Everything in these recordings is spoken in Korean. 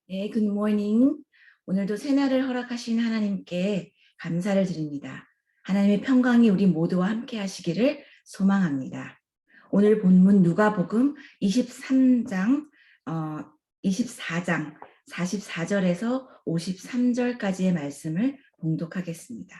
네, 굿모닝. 오늘도 새날을 허락하신 하나님께 감사를 드립니다. 하나님의 평강이 우리 모두와 함께 하시기를 소망합니다. 오늘 본문 누가복음 23장, 24장 44절에서 53절까지의 말씀을 봉독하겠습니다.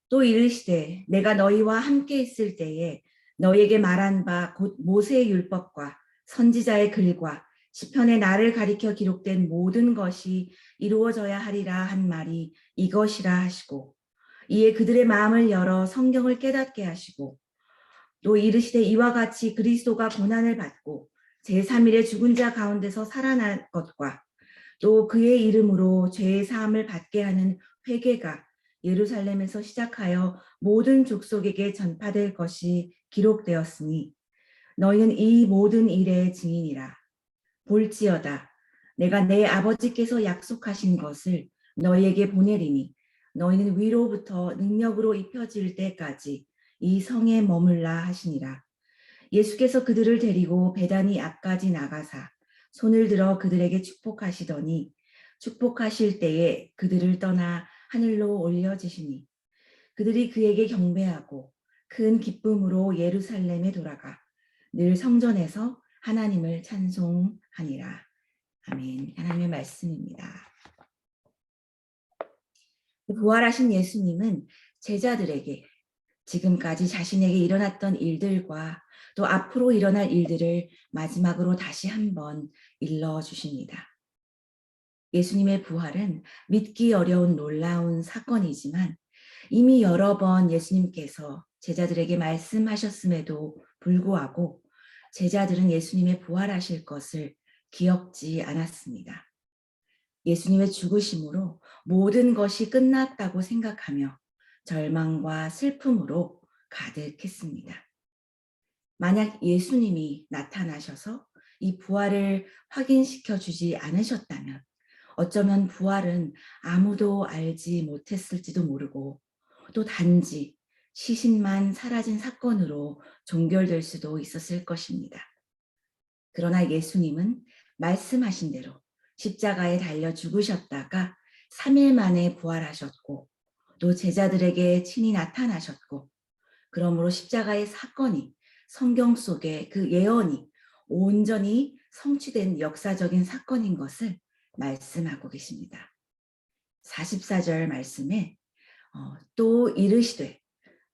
또 이르시되 내가 너희와 함께 있을 때에 너희에게 말한 바 곧 모세의 율법과 선지자의 글과 시편에 나를 가리켜 기록된 모든 것이 이루어져야 하리라 한 말이 이것이라 하시고, 이에 그들의 마음을 열어 성경을 깨닫게 하시고, 또 이르시되 이와 같이 그리스도가 고난을 받고 제3일에 죽은 자 가운데서 살아날 것과 또 그의 이름으로 죄의 사함을 받게 하는 회개가 예루살렘에서 시작하여 모든 족속에게 전파될 것이 기록되었으니 너희는 이 모든 일의 증인이라. 볼지어다 내가 내 아버지께서 약속하신 것을 너희에게 보내리니 너희는 위로부터 능력으로 입혀질 때까지 이 성에 머물라 하시니라. 예수께서 그들을 데리고 베다니 앞까지 나가사 손을 들어 그들에게 축복하시더니 축복하실 때에 그들을 떠나 하늘로 올려지시니 그들이 그에게 경배하고 큰 기쁨으로 예루살렘에 돌아가 늘 성전에서 하나님을 찬송하니라. 아멘. 하나님의 말씀입니다. 부활하신 예수님은 제자들에게 지금까지 자신에게 일어났던 일들과 또 앞으로 일어날 일들을 마지막으로 다시 한번 일러주십니다. 예수님의 부활은 믿기 어려운 놀라운 사건이지만 이미 여러 번 예수님께서 제자들에게 말씀하셨음에도 불구하고 제자들은 예수님의 부활하실 것을 기억지 않았습니다. 예수님의 죽으심으로 모든 것이 끝났다고 생각하며 절망과 슬픔으로 가득했습니다. 만약 예수님이 나타나셔서 이 부활을 확인시켜 주지 않으셨다면 어쩌면 부활은 아무도 알지 못했을지도 모르고 또 단지 시신만 사라진 사건으로 종결될 수도 있었을 것입니다. 그러나 예수님은 말씀하신 대로 십자가에 달려 죽으셨다가 3일 만에 부활하셨고 또 제자들에게 친히 나타나셨고, 그러므로 십자가의 사건이 성경 속에 그 예언이 온전히 성취된 역사적인 사건인 것을 말씀하고 계십니다. 44절 말씀에 또 이르시되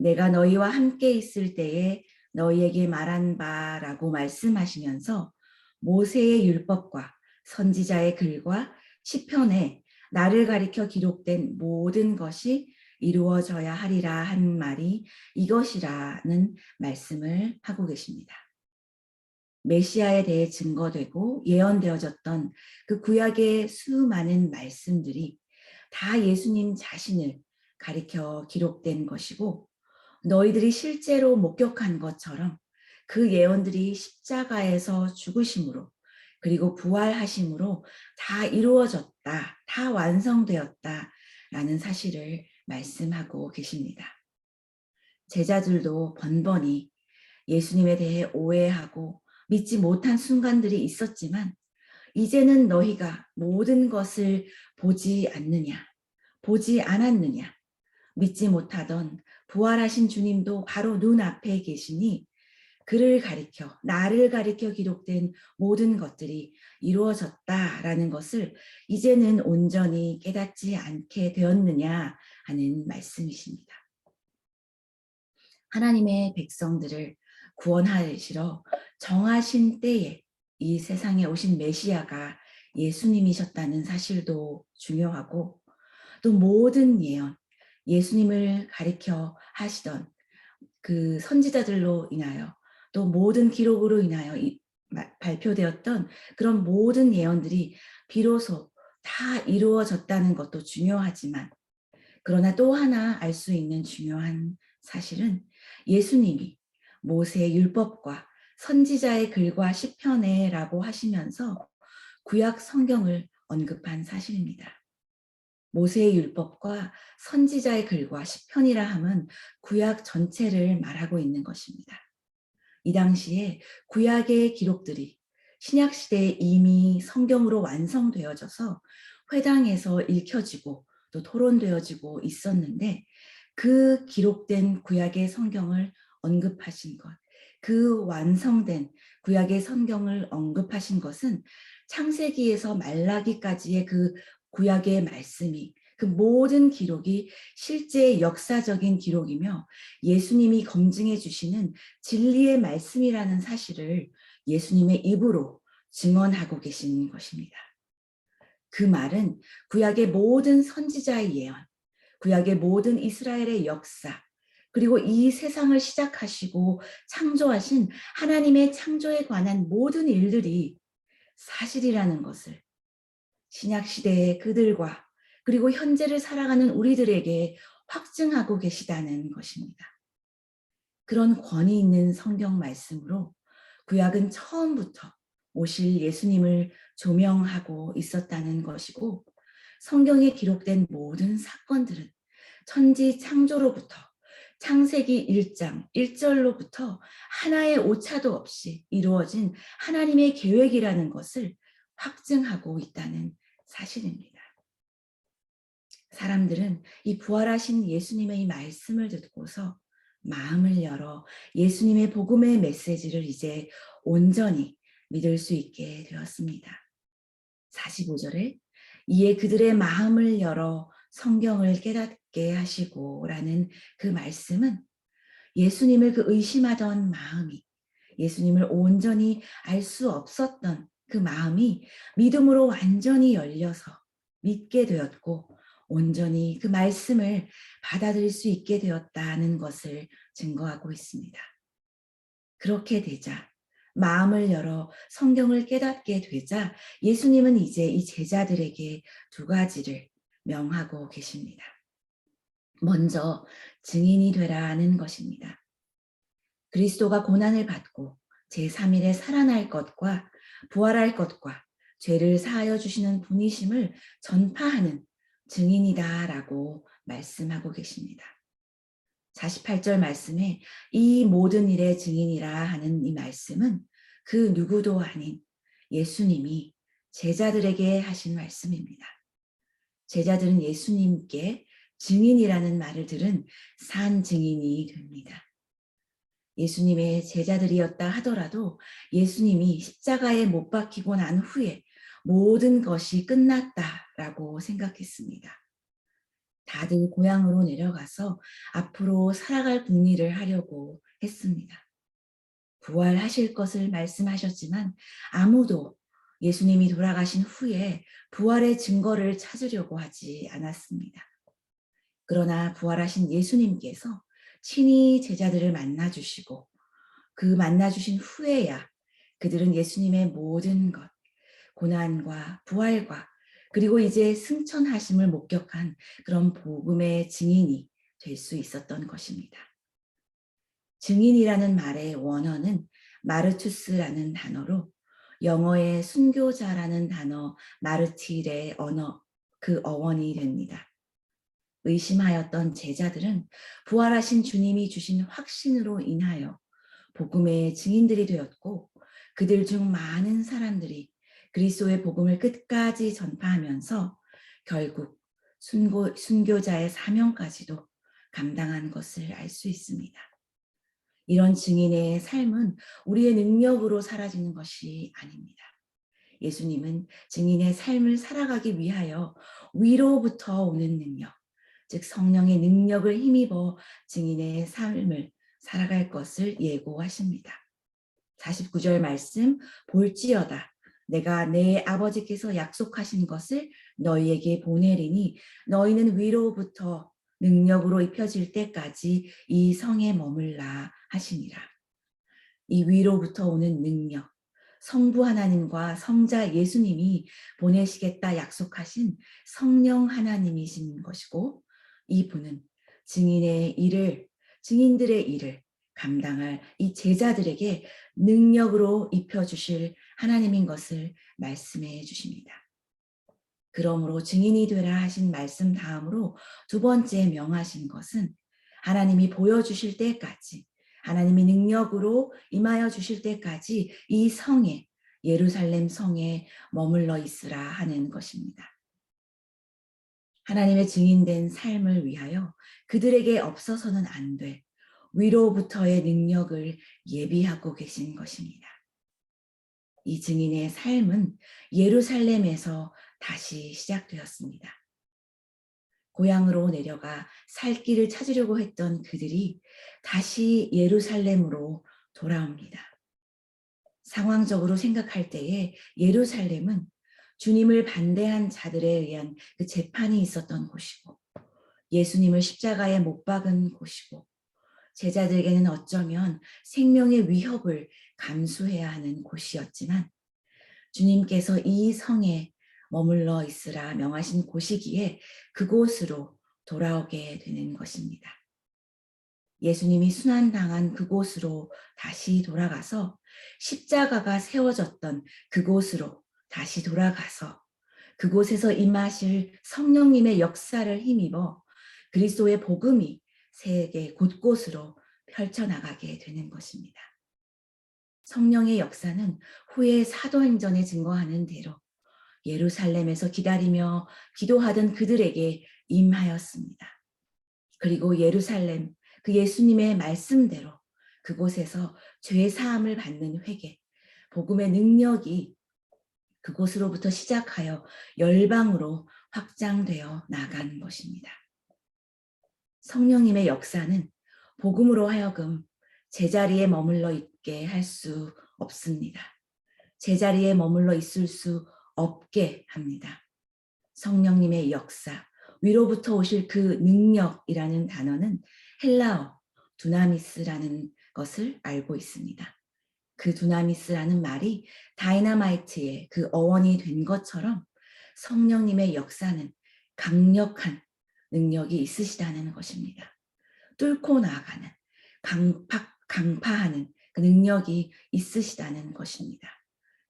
내가 너희와 함께 있을 때에 너희에게 말한 바라고 말씀하시면서 모세의 율법과 선지자의 글과 시편에 나를 가리켜 기록된 모든 것이 이루어져야 하리라 한 말이 이것이라는 말씀을 하고 계십니다. 메시아에 대해 증거되고 예언되어졌던 그 구약의 수많은 말씀들이 다 예수님 자신을 가리켜 기록된 것이고, 너희들이 실제로 목격한 것처럼 그 예언들이 십자가에서 죽으심으로 그리고 부활하심으로 다 이루어졌다, 다 완성되었다라는 사실을 말씀하고 계십니다. 제자들도 번번이 예수님에 대해 오해하고 믿지 못한 순간들이 있었지만 이제는 너희가 모든 것을 보지 않느냐, 보지 않았느냐, 믿지 못하던 부활하신 주님도 바로 눈앞에 계시니 그를 가리켜, 나를 가리켜 기록된 모든 것들이 이루어졌다라는 것을 이제는 온전히 깨닫지 않게 되었느냐 하는 말씀이십니다. 하나님의 백성들을 구원하시러 정하신 때에 이 세상에 오신 메시아가 예수님이셨다는 사실도 중요하고, 또 모든 예언, 예수님을 가리켜 하시던 그 선지자들로 인하여 또 모든 기록으로 인하여 발표되었던 그런 모든 예언들이 비로소 다 이루어졌다는 것도 중요하지만, 그러나 또 하나 알 수 있는 중요한 사실은 예수님이 모세의 율법과 선지자의 글과 시편에라고 하시면서 구약 성경을 언급한 사실입니다. 모세의 율법과 선지자의 글과 시편이라 함은 구약 전체를 말하고 있는 것입니다. 이 당시에 구약의 기록들이 신약 시대에 이미 성경으로 완성되어져서 회당에서 읽혀지고 또 토론되어지고 있었는데 그 기록된 구약의 성경을 언급하신 것, 그 완성된 구약의 성경을 언급하신 것은 창세기에서 말라기까지의 그 구약의 말씀이 그 모든 기록이 실제 역사적인 기록이며 예수님이 검증해 주시는 진리의 말씀이라는 사실을 예수님의 입으로 증언하고 계신 것입니다. 그 말은 구약의 모든 선지자의 예언, 구약의 모든 이스라엘의 역사, 그리고 이 세상을 시작하시고 창조하신 하나님의 창조에 관한 모든 일들이 사실이라는 것을 신약 시대의 그들과 그리고 현재를 살아가는 우리들에게 확증하고 계시다는 것입니다. 그런 권위 있는 성경 말씀으로 구약은 처음부터 오실 예수님을 조명하고 있었다는 것이고 성경에 기록된 모든 사건들은 천지 창조로부터 창세기 1장 1절로부터 하나의 오차도 없이 이루어진 하나님의 계획이라는 것을 확증하고 있다는 사실입니다. 사람들은 이 부활하신 예수님의 이 말씀을 듣고서 마음을 열어 예수님의 복음의 메시지를 이제 온전히 믿을 수 있게 되었습니다. 45절에 이에 그들의 마음을 열어 성경을 깨닫게 하시고 라는 그 말씀은 예수님을 그 의심하던 마음이 예수님을 온전히 알 수 없었던 그 마음이 믿음으로 완전히 열려서 믿게 되었고 온전히 그 말씀을 받아들일 수 있게 되었다는 것을 증거하고 있습니다. 그렇게 되자 마음을 열어 성경을 깨닫게 되자 예수님은 이제 이 제자들에게 두 가지를 명하고 계십니다. 먼저 증인이 되라는 것입니다. 그리스도가 고난을 받고 제3일에 살아날 것과 부활할 것과 죄를 사하여 주시는 분이심을 전파하는 증인이다라고 말씀하고 계십니다. 48절 말씀에 이 모든 일의 증인이라 하는 이 말씀은 그 누구도 아닌 예수님이 제자들에게 하신 말씀입니다. 제자들은 예수님께 증인이라는 말을 들은 산 증인이 됩니다. 예수님의 제자들이었다 하더라도 예수님이 십자가에 못 박히고 난 후에 모든 것이 끝났다라고 생각했습니다. 다들 고향으로 내려가서 앞으로 살아갈 궁리를 하려고 했습니다. 부활하실 것을 말씀하셨지만 아무도 예수님이 돌아가신 후에 부활의 증거를 찾으려고 하지 않았습니다. 그러나 부활하신 예수님께서 친히 제자들을 만나주시고 그 만나주신 후에야 그들은 예수님의 모든 것, 고난과 부활과 그리고 이제 승천하심을 목격한 그런 복음의 증인이 될 수 있었던 것입니다. 증인이라는 말의 원어는 마르투스라는 단어로 영어의 순교자라는 단어 마르틸의 언어, 그 어원이 됩니다. 의심하였던 제자들은 부활하신 주님이 주신 확신으로 인하여 복음의 증인들이 되었고 그들 중 많은 사람들이 그리스도의 복음을 끝까지 전파하면서 결국 순교자의 사명까지도 감당한 것을 알 수 있습니다. 이런 증인의 삶은 우리의 능력으로 사라지는 것이 아닙니다. 예수님은 증인의 삶을 살아가기 위하여 위로부터 오는 능력, 즉 성령의 능력을 힘입어 증인의 삶을 살아갈 것을 예고하십니다. 49절 말씀 볼지어다 내가 내 아버지께서 약속하신 것을 너희에게 보내리니 너희는 위로부터 능력으로 입혀질 때까지 이 성에 머물라 하시니라. 이 위로부터 오는 능력, 성부 하나님과 성자 예수님이 보내시겠다 약속하신 성령 하나님이신 것이고 이 분은 증인들의 일을 감당할 이 제자들에게 능력으로 입혀주실 하나님인 것을 말씀해 주십니다. 그러므로 증인이 되라 하신 말씀 다음으로 두 번째 명하신 것은 하나님이 보여주실 때까지 하나님이 능력으로 임하여 주실 때까지 이 성에 예루살렘 성에 머물러 있으라 하는 것입니다. 하나님의 증인된 삶을 위하여 그들에게 없어서는 안 될 위로부터의 능력을 예비하고 계신 것입니다. 이 증인의 삶은 예루살렘에서 다시 시작되었습니다. 고향으로 내려가 살 길을 찾으려고 했던 그들이 다시 예루살렘으로 돌아옵니다. 상황적으로 생각할 때에 예루살렘은 주님을 반대한 자들에 의한 그 재판이 있었던 곳이고, 예수님을 십자가에 못 박은 곳이고, 제자들에게는 어쩌면 생명의 위협을 감수해야 하는 곳이었지만, 주님께서 이 성에 머물러 있으라 명하신 곳이기에 그곳으로 돌아오게 되는 것입니다. 예수님이 순환당한 그곳으로 다시 돌아가서 십자가가 세워졌던 그곳으로 다시 돌아가서 그곳에서 임하실 성령님의 역사를 힘입어 그리스도의 복음이 세계 곳곳으로 펼쳐나가게 되는 것입니다. 성령의 역사는 후에 사도행전에 증거하는 대로 예루살렘에서 기다리며 기도하던 그들에게 임하였습니다. 그리고 예루살렘, 그 예수님의 말씀대로 그곳에서 죄 사함을 받는 회개, 복음의 능력이 그곳으로부터 시작하여 열방으로 확장되어 나간 것입니다. 성령님의 역사는 복음으로 하여금 제자리에 머물러 있게 할 수 없습니다. 제자리에 머물러 있을 수 없게 합니다. 성령님의 역사, 위로부터 오실 그 능력이라는 단어는 헬라어 두나미스라는 것을 알고 있습니다. 그 두나미스라는 말이 다이너마이트의 그 어원이 된 것처럼 성령님의 역사는 강력한 능력이 있으시다는 것입니다. 뚫고 나아가는, 강파하는 그 능력이 있으시다는 것입니다.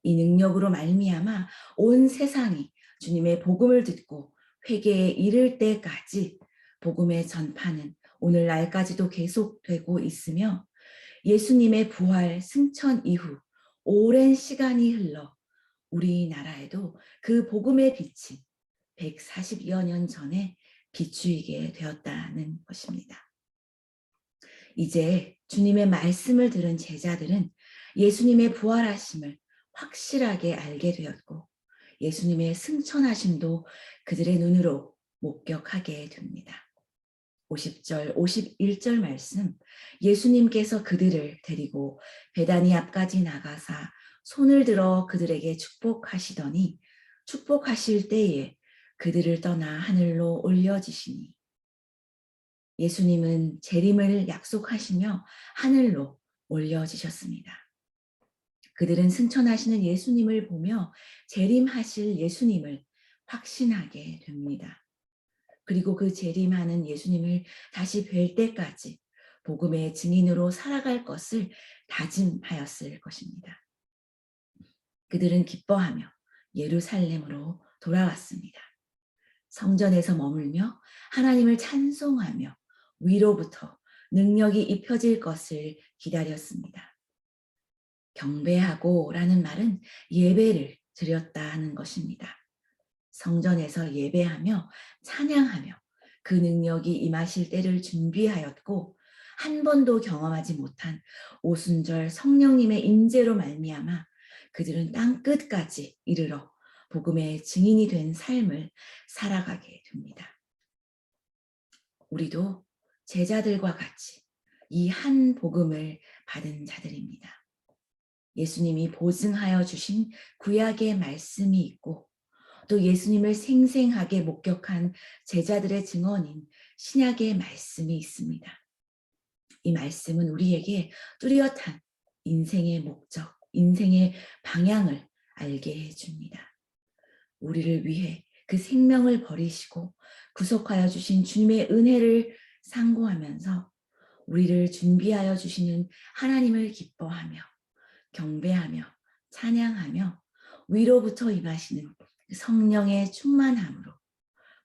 이 능력으로 말미암아 온 세상이 주님의 복음을 듣고 회개에 이를 때까지 복음의 전파는 오늘날까지도 계속되고 있으며, 예수님의 부활 승천 이후 오랜 시간이 흘러 우리나라에도 그 복음의 빛이 140여 년 전에 비추이게 되었다는 것입니다. 이제 주님의 말씀을 들은 제자들은 예수님의 부활하심을 확실하게 알게 되었고, 예수님의 승천하심도 그들의 눈으로 목격하게 됩니다. 50절, 51절 말씀, 예수님께서 그들을 데리고 베다니 앞까지 나가사 손을 들어 그들에게 축복하시더니 축복하실 때에 그들을 떠나 하늘로 올려지시니, 예수님은 재림을 약속하시며 하늘로 올려지셨습니다. 그들은 승천하시는 예수님을 보며 재림하실 예수님을 확신하게 됩니다. 그리고 그 재림하는 예수님을 다시 뵐 때까지 복음의 증인으로 살아갈 것을 다짐하였을 것입니다. 그들은 기뻐하며 예루살렘으로 돌아왔습니다. 성전에서 머물며 하나님을 찬송하며 위로부터 능력이 입혀질 것을 기다렸습니다. 경배하고 라는 말은 예배를 드렸다 하는 것입니다. 성전에서 예배하며 찬양하며 그 능력이 임하실 때를 준비하였고, 한 번도 경험하지 못한 오순절 성령님의 임재로 말미암아 그들은 땅 끝까지 이르러 복음의 증인이 된 삶을 살아가게 됩니다. 우리도 제자들과 같이 이 한 복음을 받은 자들입니다. 예수님이 보증하여 주신 구약의 말씀이 있고, 또 예수님을 생생하게 목격한 제자들의 증언인 신약의 말씀이 있습니다. 이 말씀은 우리에게 뚜렷한 인생의 목적, 인생의 방향을 알게 해줍니다. 우리를 위해 그 생명을 버리시고 구속하여 주신 주님의 은혜를 상고하면서 우리를 준비하여 주시는 하나님을 기뻐하며 경배하며 찬양하며 위로부터 임하시는 성령의 충만함으로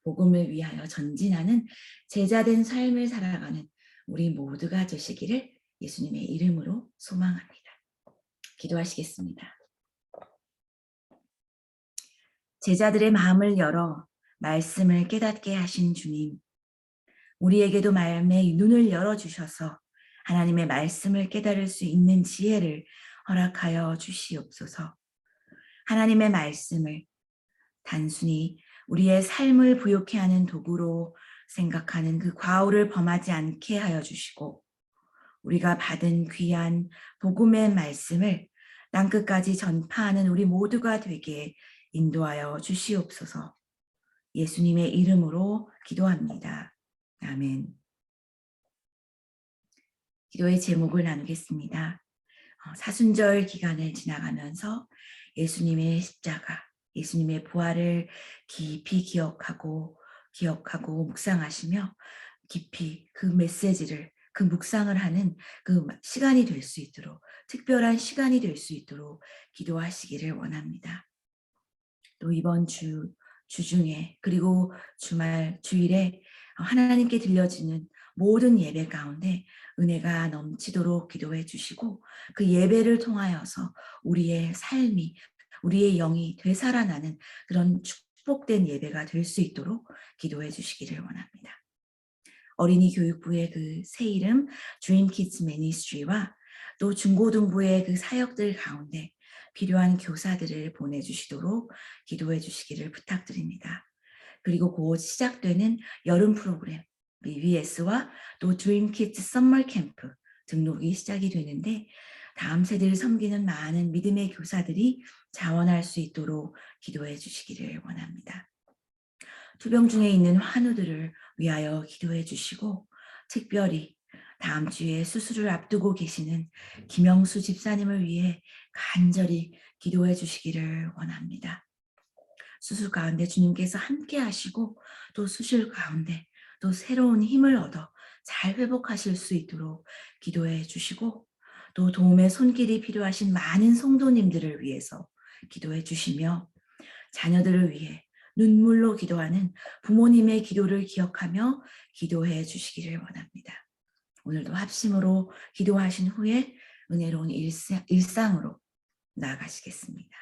복음을 위하여 전진하는 제자된 삶을 살아가는 우리 모두가 되시기를 예수님의 이름으로 소망합니다. 기도하시겠습니다. 제자들의 마음을 열어 말씀을 깨닫게 하신 주님, 우리에게도 마음의 눈을 열어주셔서 하나님의 말씀을 깨달을 수 있는 지혜를 허락하여 주시옵소서. 하나님의 말씀을 단순히 우리의 삶을 부욕해 하는 도구로 생각하는 그 과오를 범하지 않게 하여 주시고, 우리가 받은 귀한 복음의 말씀을 땅끝까지 전파하는 우리 모두가 되게 인도하여 주시옵소서. 예수님의 이름으로 기도합니다. 아멘. 기도의 제목을 나누겠습니다. 사순절 기간을 지나가면서 예수님의 십자가, 예수님의 부활을 깊이 기억하고 묵상하시며 깊이 그 메시지를, 그 묵상을 하는 그 시간이 될 수 있도록, 특별한 시간이 될 수 있도록 기도하시기를 원합니다. 또 이번 주중에, 그리고 주일에 하나님께 들려지는 모든 예배 가운데 은혜가 넘치도록 기도해 주시고, 그 예배를 통하여서 우리의 삶이, 우리의 영이 되살아나는 그런 축복된 예배가 될 수 있도록 기도해 주시기를 원합니다. 어린이 교육부의 그 새 이름 Dream Kids Ministry와 또 중고등부의 그 사역들 가운데 필요한 교사들을 보내주시도록 기도해 주시기를 부탁드립니다. 그리고 곧 시작되는 여름 프로그램 BBS와 또 Dream Kids Summer Camp 등록이 시작이 되는데, 다음 세대를 섬기는 많은 믿음의 교사들이 자원할 수 있도록 기도해 주시기를 원합니다. 투병 중에 있는 환우들을 위하여 기도해 주시고, 특별히 다음 주에 수술을 앞두고 계시는 김영수 집사님을 위해 간절히 기도해 주시기를 원합니다. 수술 가운데 주님께서 함께 하시고, 또 수술 가운데 또 새로운 힘을 얻어 잘 회복하실 수 있도록 기도해 주시고, 또 도움의 손길이 필요하신 많은 성도님들을 위해서 기도해 주시며, 자녀들을 위해 눈물로 기도하는 부모님의 기도를 기억하며 기도해 주시기를 원합니다. 오늘도 합심으로 기도하신 후에 은혜로운 일상으로 나아가시겠습니다.